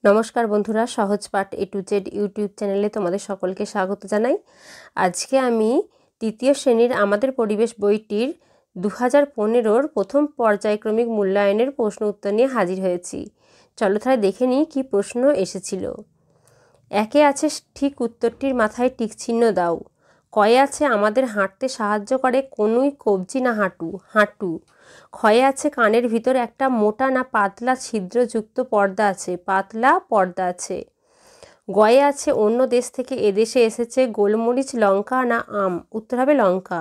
নমস্কার বন্ধুরা, সহজ পাঠ A to Z ইউটিউব চ্যানেলে তোমাদের সকলকে স্বাগত জানাই। আজকে আমি তৃতীয় শ্রেণীর আমাদের পরিবেশ বইটির 2015-র প্রথম পর্যায়ক্রমিক মূল্যায়নের প্রশ্ন উত্তর নিয়ে হাজির হয়েছি। চলো তাহলে দেখে নিই কী প্রশ্ন এসেছিল। একে আছে ঠিক উত্তরটির মাথায় টিক চিহ্ন দাও। কয়ে আছে আমাদের হাঁটতে সাহায্য করে কনুই, কবজি না হাঁটু? হাঁটু। ক্ষয়ে আছে কানের ভিতর একটা মোটা না পাতলা ছিদ্রযুক্ত পর্দা আছে? পাতলা পর্দা আছে। গয়ে আছে অন্য দেশ থেকে এদেশে এসেছে গোলমরিচ, লঙ্কা না আম? উত্তর হবে লঙ্কা।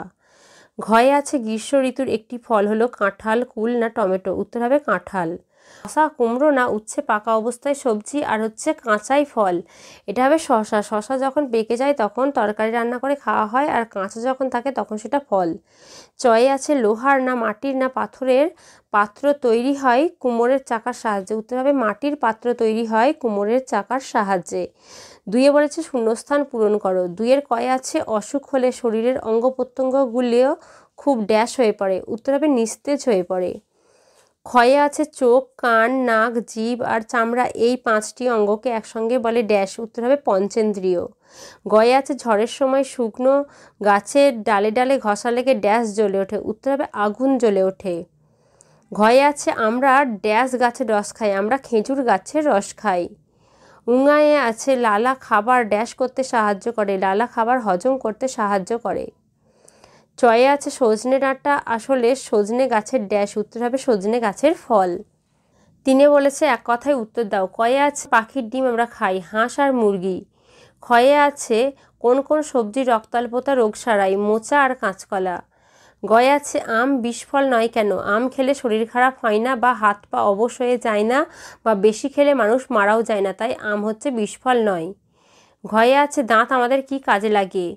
ঘয়ে আছে গ্রীষ্ম ঋতুর একটি ফল হলো কাঁঠাল, কুল না টমেটো? উত্তর হবে কাঁঠাল। শশা, কুমড়ো না উচ্ছে পাকা অবস্থায় সবজি আর হচ্ছে কাঁচাই ফল? এটা হবে শশা। শশা যখন পেকে যায় তখন তরকারি রান্না করে খাওয়া হয়, আর কাঁচা যখন থাকে তখন সেটা ফল। চয়ে আছে লোহার না মাটির না পাথরের পাত্র তৈরি হয় কুমোরের চাকার সাহায্যে? উত্তর হবে মাটির পাত্র তৈরি হয় কুমোরের চাকার সাহায্যে। দুইয়ে বলেছে শূন্যস্থান পূরণ করো। দুইয়ের কয়ে আছে অসুখ হলে শরীরের অঙ্গ প্রত্যঙ্গগুলিও খুব ড্যাশ হয়ে পড়ে? উত্তর হবে নিস্তেজ হয়ে পড়ে। ক্ষয়ে আছে চোখ, কান, নাক, জিভ আর চামড়া, এই 5টি অঙ্গকে একসঙ্গে বলে ড্যাশ? উত্তর হবে পঞ্চেন্দ্রিয়। গয়ে আছে ঝড়ের সময় শুকনো গাছের ডালে ডালে ঘষা লেগে ড্যাশ জ্বলে ওঠে? উত্তর হবে আগুন জ্বলে ওঠে। ঘয়ে আছে আমরা ড্যাশ গাছের রস খাই? আমরা খেজুর গাছের রস খাই। উঙায়ে আছে লালা খাবার ড্যাশ করতে সাহায্য করে? লালা খাবার হজম করতে সাহায্য করে। চয়ে আছে সজনে ডাঁটা আসলে সজনে গাছের ড্যাশ? উত্তর হবে সজনে গাছের ফল। তিনে বলেছে এক কথায় উত্তর দাও। কয়ে আছে পাখির ডিম আমরা খাই? হাঁস আর মুরগি। ক্ষয়ে আছে কোন কোন সবজির রক্তাল্পতা রোগ সারায়? মোচা আর কাঁচকলা। গয়ে আছে আম বিষফল নয় কেন? আম খেলে শরীর খারাপ হয় না, বা হাত পা অবশ হয়ে যায় না, বা বেশি খেলে মানুষ মারাও যায় না, তাই আম হচ্ছে বিষফল নয়। ঘয়ে আছে দাঁত আমাদের কি কাজে লাগে?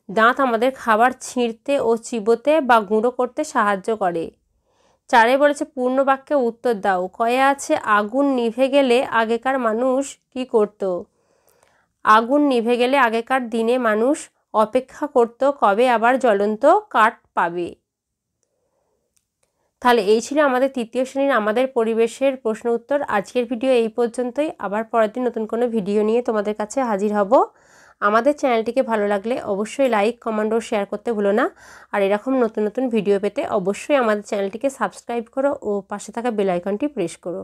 দাঁত আমাদের খাবার ছিঁড়তে ও চিবোতে বা গুঁড়ো করতে সাহায্য করে। চারে বলেছে পূর্ণ বাক্যে উত্তর দাও। কয়ে আছে আগুন নিভে গেলে আগেকার মানুষ কি করত? আগুন নিভে গেলে আগেকার দিনে মানুষ অপেক্ষা করত কবে আবার জ্বলন্ত কাঠ পাবে। তাহলে এই ছিল আমাদের তৃতীয় শ্রেণীর আমাদের পরিবেশের প্রশ্ন উত্তর। আজকের ভিডিও এই পর্যন্তই। আবার পরের দিন নতুন কোনো ভিডিও নিয়ে তোমাদের কাছে হাজির হব। আমাদের চ্যানেলটিকে ভালো লাগলে অবশ্যই লাইক, কমেন্ট ও শেয়ার করতে ভুলো না। আর এরকম নতুন নতুন ভিডিও পেতে অবশ্যই আমাদের চ্যানেলটিকে সাবস্ক্রাইব করো ও পাশে থাকা বেল আইকনটি প্রেস করো।